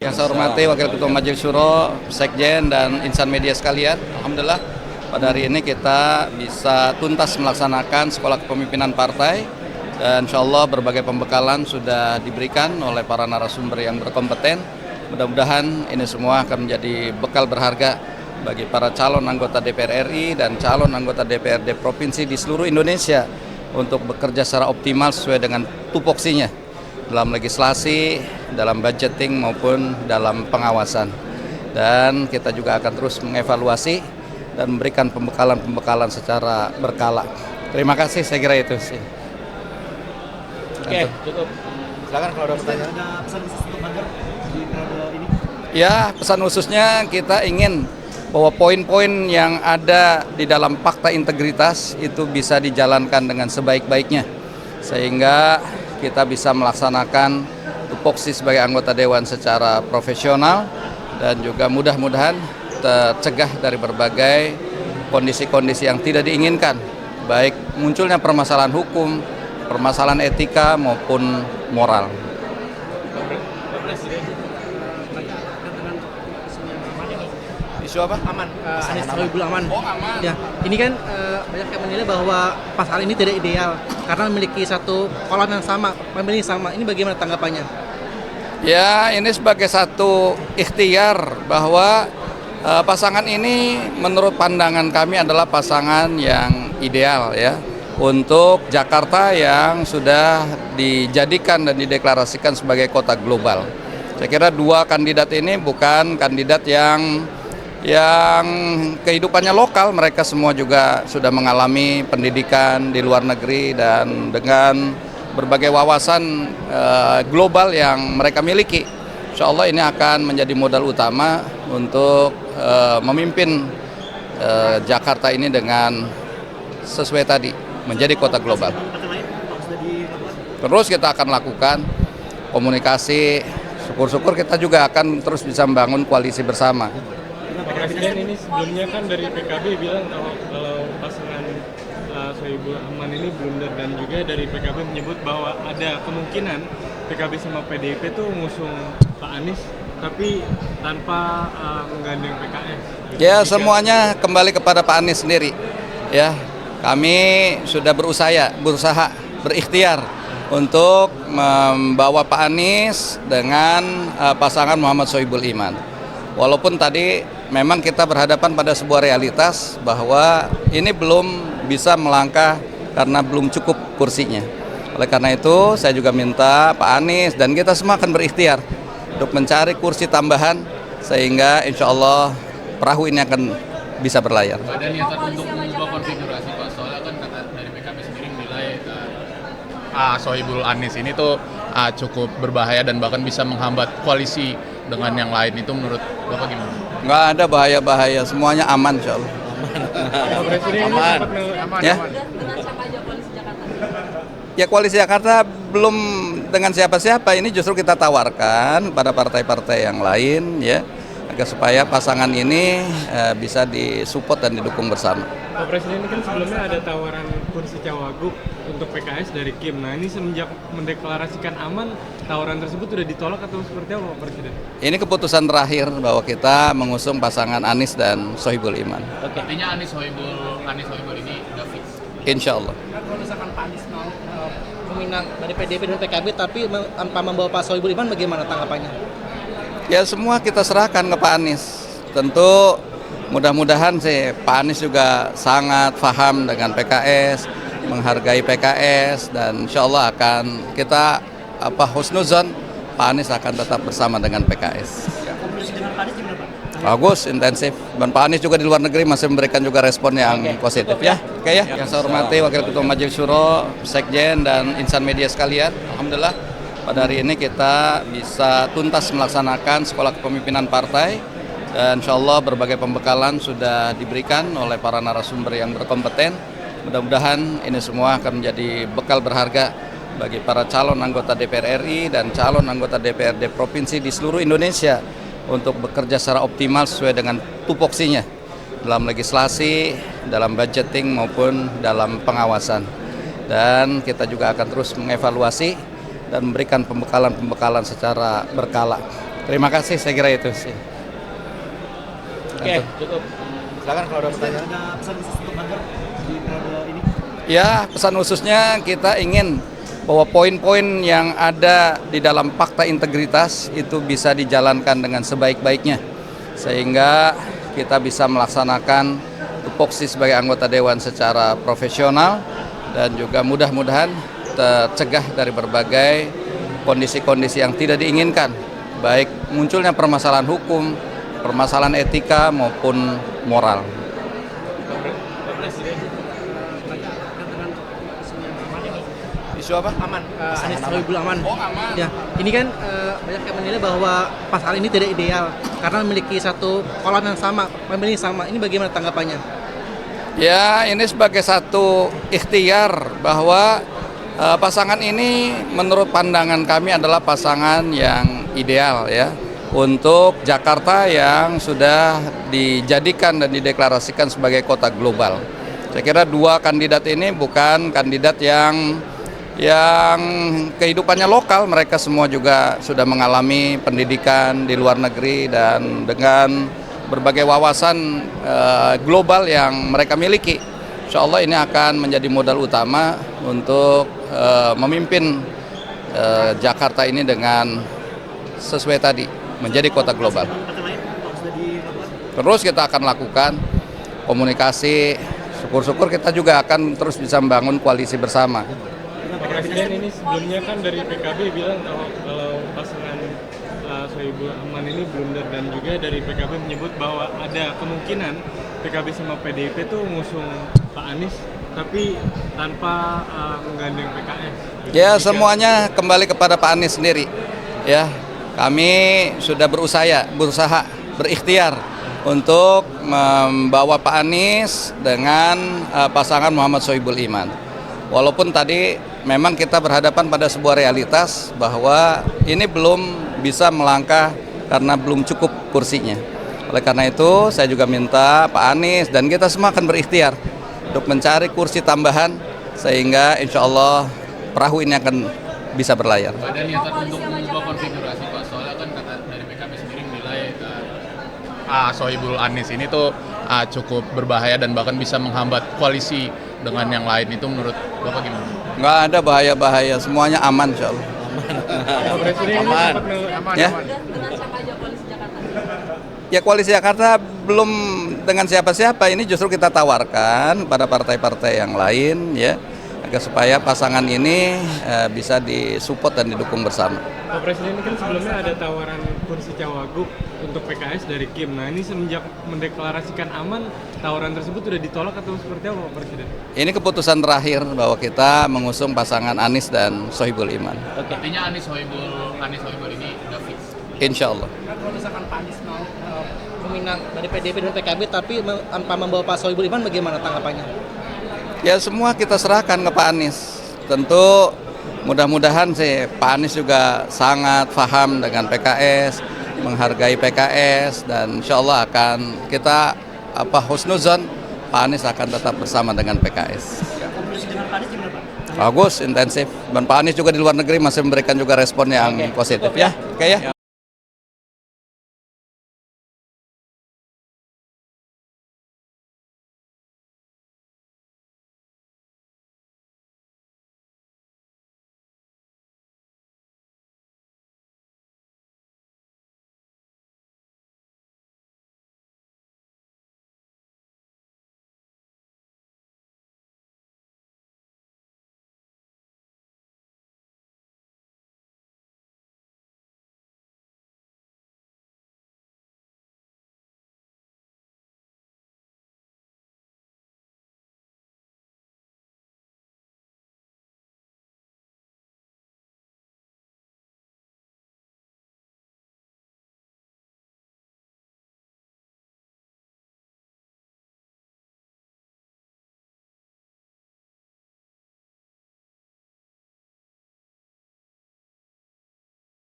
Yang saya hormati Wakil Ketua Majelis Syuro, Sekjen, dan insan media sekalian. Alhamdulillah pada hari ini kita bisa tuntas melaksanakan sekolah kepemimpinan partai. Dan insya Allah berbagai pembekalan sudah diberikan oleh para narasumber yang berkompeten. Mudah-mudahan ini semua akan menjadi bekal berharga bagi para calon anggota DPR RI dan calon anggota DPRD Provinsi di seluruh Indonesia untuk bekerja secara optimal sesuai dengan tupoksinya dalam legislasi, dalam budgeting maupun dalam pengawasan. Dan kita juga akan terus mengevaluasi dan memberikan pembekalan-pembekalan secara berkala. Terima kasih, saya kira itu sih. Oke, cukup. Silakan kalau ada pertanyaan. Ada pesan khusus untuk Banggar di periode ini? Ya, pesan khususnya kita ingin bahwa poin-poin yang ada di dalam fakta integritas itu bisa dijalankan dengan sebaik-baiknya, sehingga kita bisa melaksanakan tupoksi sebagai anggota dewan secara profesional dan juga mudah-mudahan tercegah dari berbagai kondisi-kondisi yang tidak diinginkan, baik munculnya permasalahan hukum, permasalahan etika maupun moral. Isu apa? Aman, Anies Sohibul Aman. Oh, aman. Ya, ini kan banyak yang menilai bahwa pasal ini tidak ideal karena memiliki satu kolam yang sama, pemilih sama. Ini bagaimana tanggapannya? Ya, ini sebagai satu ikhtiar bahwa pasangan ini menurut pandangan kami adalah pasangan yang ideal ya untuk Jakarta yang sudah dijadikan dan dideklarasikan sebagai kota global. Saya kira dua kandidat ini bukan kandidat yang kehidupannya lokal, mereka semua juga sudah mengalami pendidikan di luar negeri dan dengan berbagai wawasan global yang mereka miliki. Insya Allah ini akan menjadi modal utama untuk memimpin Jakarta ini dengan sesuai tadi, menjadi kota global. Terus kita akan lakukan komunikasi, syukur-syukur kita juga akan terus bisa membangun koalisi bersama. Presiden ini sebelumnya kan dari PKB bilang kalau pasangan Sohibul Aman ini blunder, dan juga dari PKB menyebut bahwa ada kemungkinan PKB sama PDIP tuh ngusung Pak Anies tapi tanpa menggandeng PKS. Ya, semuanya kembali kepada Pak Anies sendiri. Ya, kami sudah berusaha, berikhtiar untuk membawa Pak Anies dengan pasangan Muhammad Sohibul Iman. Walaupun tadi memang kita berhadapan pada sebuah realitas bahwa ini belum bisa melangkah karena belum cukup kursinya. Oleh karena itu saya juga minta Pak Anies dan kita semua akan berikhtiar untuk mencari kursi tambahan sehingga insya Allah perahu ini akan bisa berlayar. Ada niatan untuk mengubah konfigurasi Pak, soalnya kan dari PKB sendiri menilai Sohibul Anies ini tuh cukup berbahaya dan bahkan bisa menghambat koalisi dengan yang lain. Itu menurut Bapak gimana? Nggak ada bahaya-bahaya, semuanya aman insya Allah. Pak Presiden ini sempat Ya? Ya, koalisi Jakarta belum dengan siapa-siapa, ini justru kita tawarkan pada partai-partai yang lain ya, agar supaya pasangan ini bisa disupport dan didukung bersama. Pak Presiden ini kan sebelumnya ada tawaran kursi cawagup untuk PKS dari Kim. Nah, ini semenjak mendeklarasikan aman, tawaran tersebut sudah ditolak atau seperti apa Pak Presiden? Ini keputusan terakhir bahwa kita mengusung pasangan Anies dan Sohibul Iman. Artinya Anies Sohibul ini udah fix. Insya Allah. Kalau misalkan Pak Anies mau meminang dari PDIP dan PKB tapi tanpa membawa Pak Sohibul Iman, bagaimana tanggapannya? Ya, semua kita serahkan ke Pak Anies. Tentu mudah-mudahan sih Pak Anies juga sangat paham dengan PKS, menghargai PKS, dan insya Allah akan kita husnuzon Pak Anies akan tetap bersama dengan PKS. Komunikasi dengan Pak Anies gimana Pak? Bagus, intensif. Dan Pak Anies juga di luar negeri masih memberikan juga respon yang positif ya. Oke ya. Yang saya hormati Wakil Ketua Majelis Syuro, Sekjen, dan insan media sekalian. Alhamdulillah pada hari ini kita bisa tuntas melaksanakan sekolah kepemimpinan partai. Dan insya Allah berbagai pembekalan sudah diberikan oleh para narasumber yang berkompeten. Mudah-mudahan ini semua akan menjadi bekal berharga bagi para calon anggota DPR RI dan calon anggota DPRD Provinsi di seluruh Indonesia untuk bekerja secara optimal sesuai dengan tupoksinya dalam legislasi, dalam budgeting maupun dalam pengawasan. Dan kita juga akan terus mengevaluasi dan memberikan pembekalan-pembekalan secara berkala. Terima kasih, saya kira itu sih. Oke, cukup. Silakan kalau ada pertanyaan. Ada pesan khusus untuk kantor di periode ini? Ya, pesan khususnya kita ingin bahwa poin-poin yang ada di dalam fakta integritas itu bisa dijalankan dengan sebaik-baiknya sehingga kita bisa melaksanakan tupoksi sebagai anggota dewan secara profesional dan juga mudah-mudahan tercegah dari berbagai kondisi-kondisi yang tidak diinginkan, baik munculnya permasalahan hukum, permasalahan etika maupun moral. Isu apa? Aman, Anies Sohibul aman. Oh, aman. Ya, ini kan banyak yang menilai bahwa pasal ini tidak ideal karena memiliki satu kolam yang sama, pemilih sama. Ini bagaimana tanggapannya? Ya, ini sebagai satu ikhtiar bahwa pasangan ini menurut pandangan kami adalah pasangan yang ideal ya untuk Jakarta yang sudah dijadikan dan dideklarasikan sebagai kota global. Saya kira dua kandidat ini bukan kandidat yang kehidupannya lokal, mereka semua juga sudah mengalami pendidikan di luar negeri dan dengan berbagai wawasan global yang mereka miliki. Insya Allah ini akan menjadi modal utama untuk memimpin Jakarta ini dengan sesuai tadi, menjadi kota global. Terus kita akan lakukan komunikasi, syukur-syukur kita juga akan terus bisa membangun koalisi bersama. Pak Presiden ini sebelumnya kan dari PKB bilang kalau pasangan Sohibul Aman ini blunder dan juga dari PKB menyebut bahwa ada kemungkinan PKB sama PDIP tuh ngusung Pak Anies tapi tanpa menggandeng PKS. Ya, semuanya kembali kepada Pak Anies sendiri. Ya, kami sudah berusaha, berikhtiar untuk membawa Pak Anies dengan pasangan Muhammad Sohibul Iman. Walaupun tadi memang kita berhadapan pada sebuah realitas bahwa ini belum bisa melangkah karena belum cukup kursinya. Oleh karena itu saya juga minta Pak Anies dan kita semua akan berikhtiar untuk mencari kursi tambahan sehingga insya Allah perahu ini akan bisa berlayar. Ada niatan untuk mengubah konfigurasi Pak, soalnya kan kata dari PKB sendiri menilai Sohibul Anies ini tuh cukup berbahaya dan bahkan bisa menghambat koalisi dengan yang lain. Itu menurut Bapak gimana? Nggak ada bahaya-bahaya, semuanya aman insya Allah. Pak Presiden ini sempat Ya. Ya, koalisi Jakarta belum dengan siapa-siapa, ini justru kita tawarkan pada partai-partai yang lain ya, agar supaya pasangan ini bisa disupport dan didukung bersama. Pak Presiden ini kan sebelumnya ada tawaran kursi cawagup untuk PKS dari Kim. Nah ini semenjak mendeklarasikan aman, tawaran tersebut sudah ditolak atau seperti apa Pak Presiden? Ini keputusan terakhir bahwa kita mengusung pasangan Anies dan Sohibul Iman. Artinya Anies Sohibul ini udah fix. Insya Allah. Kalau misalkan Pak Anies mau meminang dari PDIP dan PKB tapi tanpa membawa Pak Sohibul Iman, bagaimana tanggapannya? Ya, semua kita serahkan ke Pak Anies. Tentu mudah-mudahan sih Pak Anies juga sangat paham dengan PKS, menghargai PKS, dan insya Allah akan kita husnuzon Pak Anies akan tetap bersama dengan PKS. Komunikasi dengan Pak Anies gimana Pak? Bagus, intensif. Dan Pak Anies juga di luar negeri masih memberikan juga respon yang positif ya. Oke ya.